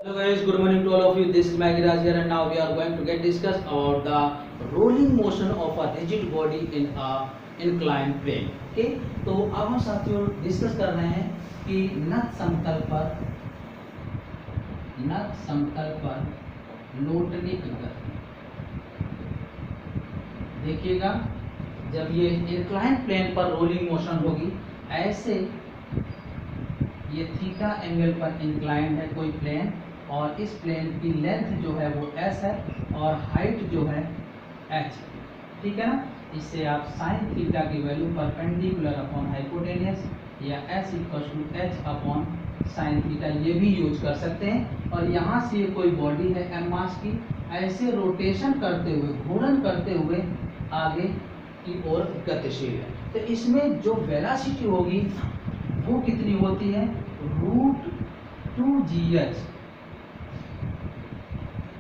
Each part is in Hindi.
Hello guys, good morning to all of you. This is Maggie Raj here, and now we are going to get discuss about the rolling motion of a rigid body in a inclined plane. Okay, तो अब हम साथियों डिस्कस कर रहे हैं कि नत समतल पर लोटने की गति। देखिएगा, जब ये इंक्लाइन प्लेन पर रोलिंग मोशन होगी, ऐसे ये थीटा एंगल पर इंक्लाइंड है कोई प्लेन, और इस प्लेन की लेंथ जो है वो s है और हाइट जो है h। ठीक है ना। इससे आप साइन थीटा की वैल्यू परपेंडिकुलर अपॉन हाइपोटेनियस या s equal to h upon sine theta ये भी यूज कर सकते हैं। और यहाँ से ये कोई बॉडी है m मास की, ऐसे रोटेशन करते हुए, घूर्णन करते हुए आगे की ओर गतिशील है। तो इसमें जो वेलोसिटी होगी वो कितनी होती है, √2gh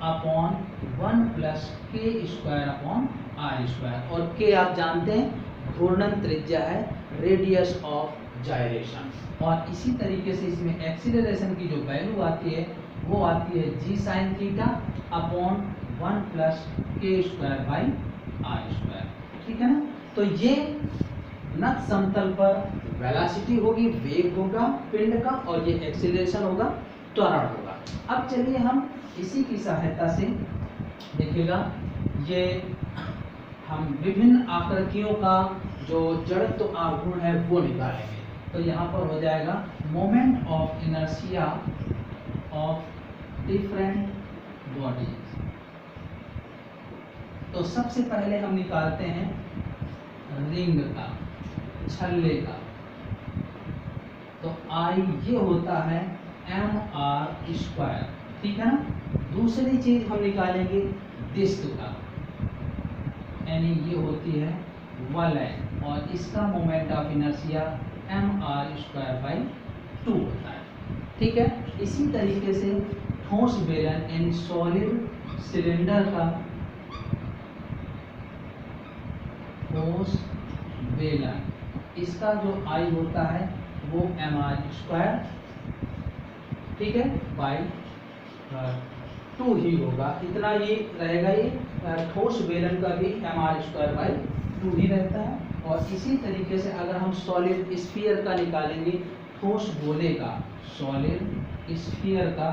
अपॉन 1 प्लस के स्क्वायर अपॉन आर स्क्वायर। और के आप जानते हैं घूर्णन त्रिज्या है, रेडियस ऑफ जाइरेशन। और इसी तरीके से इसमें एक्सीलरेशन की जो वैल्यू आती है वो आती है जी साइन थीटा अपॉन 1 प्लस के स्क्वायर बाई आर स्क्वायर। ठीक है ना। तो ये नत समतल पर वेलोसिटी होगी, वेग होगा पिंड का, और ये एक्सीलरेशन होगा, त्वरण होगा। अब चलिए हम इसी की सहायता से देखिएगा, ये हम विभिन्न आकृतियों का जो जड़त्व आघूर्ण है वो निकालेंगे। तो यहाँ पर हो जाएगा moment of inertia of different bodies. तो सबसे पहले हम निकालते हैं रिंग का, छल्ले का। तो आई ये होता है mr स्क्वायर। ठीक है ना। दूसरी चीज हम निकालेंगे डिस्क का, यानी ये होती है वलय, और इसका moment of inertia mr square by 2 होता है। ठीक है। इसी तरीके से ठोस बेलन यानी सॉलिड सिलेंडर का, ठोस बेलन, इसका जो आई होता है वो mr स्क्वायर, ठीक है, बाई 2 ही होगा। इतना ये रहेगा। ये ठोस बेलन का भी mr स्क्वायर बाई 2 ही रहता है। और इसी तरीके से अगर हम सॉलिड स्फीयर का निकालेंगे, ठोस गोले का, सॉलिड स्फीयर का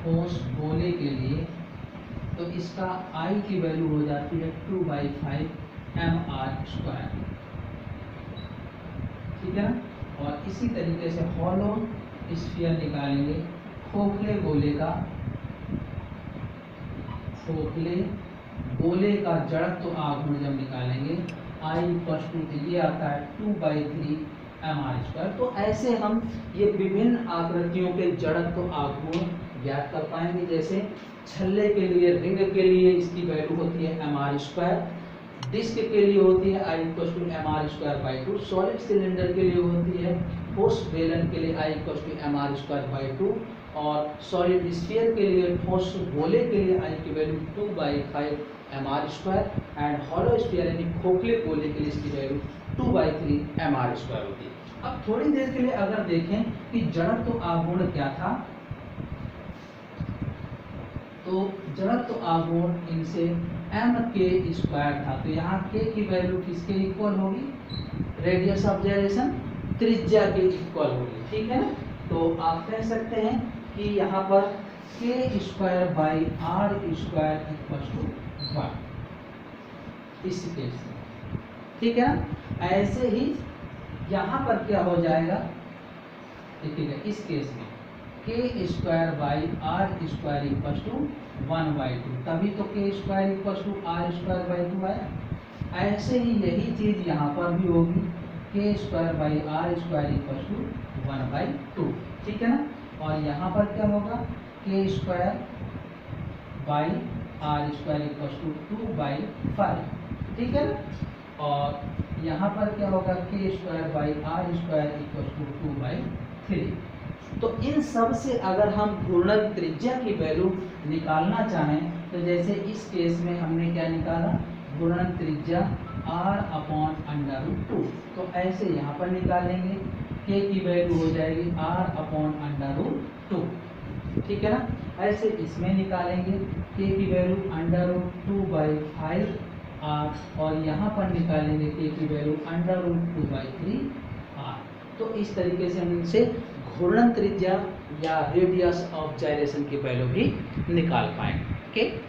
ठोस गोले के लिए, तो इसका आई की वैल्यू हो जाती है 2/5 mr स्क्वायर। ठीक है ना। और इसी तरीके से हॉलो स्फीयर निकालेंगे, खोखले गोले का, खोखले गोले का जड़त्व आघूर्ण जब निकालेंगे, आई इक्वल टू ये आता है 2/3 mr स्क्वायर। तो ऐसे हम ये विभिन्न आकृतियों के जड़त्व आघूर्ण ज्ञात कर पाएंगे। जैसे छल्ले के लिए, रिंग के लिए इसकी वैल्यू होती है mr स्क्वायर, डिस्क के लिए होती है I equal to mr square by 2, solid cylinder के लिए होती है, ठोस बेलन के लिए I equal to mr square by 2, और सॉलिड स्फीयर के लिए, ठोस गोले के लिए आई की value 2/5 mr square, and hollow sphere यानी खोखले गोले के लिए इसकी वैल्यू 2/3 mr स्क्वायर होती है। अब थोड़ी देर के लिए अगर देखें कि जड़त्व आघूर्ण क्या था, तो जड़त्व आघूर्ण इनसे m के स्क्वायर था। तो यहाँ k की वैल्यू किसके इक्वल होगी, रेडियस ऑफ जाइरेशन, त्रिज्या के इक्वल होगी। ठीक है ना। तो आप कह सकते हैं कि यहाँ पर k square by r square equal to 1 इस केस में। ठीक है ना। ऐसे ही यहाँ पर क्या हो जाएगा, देखिएगा इस केस में k square by r square equal to 1/2, तभी तो k square equal to r square by 2 आया। ऐसे ही यही चीज यहाँ पर भी होगी, k square by r square equal to 1/2। ठीक है ना। और यहाँ पर क्या होगा, k square by r square equal to 2/5। ठीक है ना। और यहाँ पर क्या होगा, k square by r square equal to 2/3। तो इन सब से अगर हम घूर्णन त्रिज्या की वैल्यू निकालना चाहें, तो जैसे इस केस में हमने क्या निकाला, घूर्णन त्रिज्या r अपॉन √2। तो ऐसे यहाँ पर निकालेंगे, k की वैल्यू हो जाएगी r अपॉन 2, ठीक है ना। ऐसे इसमें निकालेंगे k की वैल्यू √2/5 r, और यहाँ पर निकालेंगे k की वैल्यू √2/3 r। तो इस तरीके से हम इनसे घूर्णन त्रिज्या या रेडियस ऑफ जाइलेशन की वैल्यू भी निकाल पाएंगे। ओके।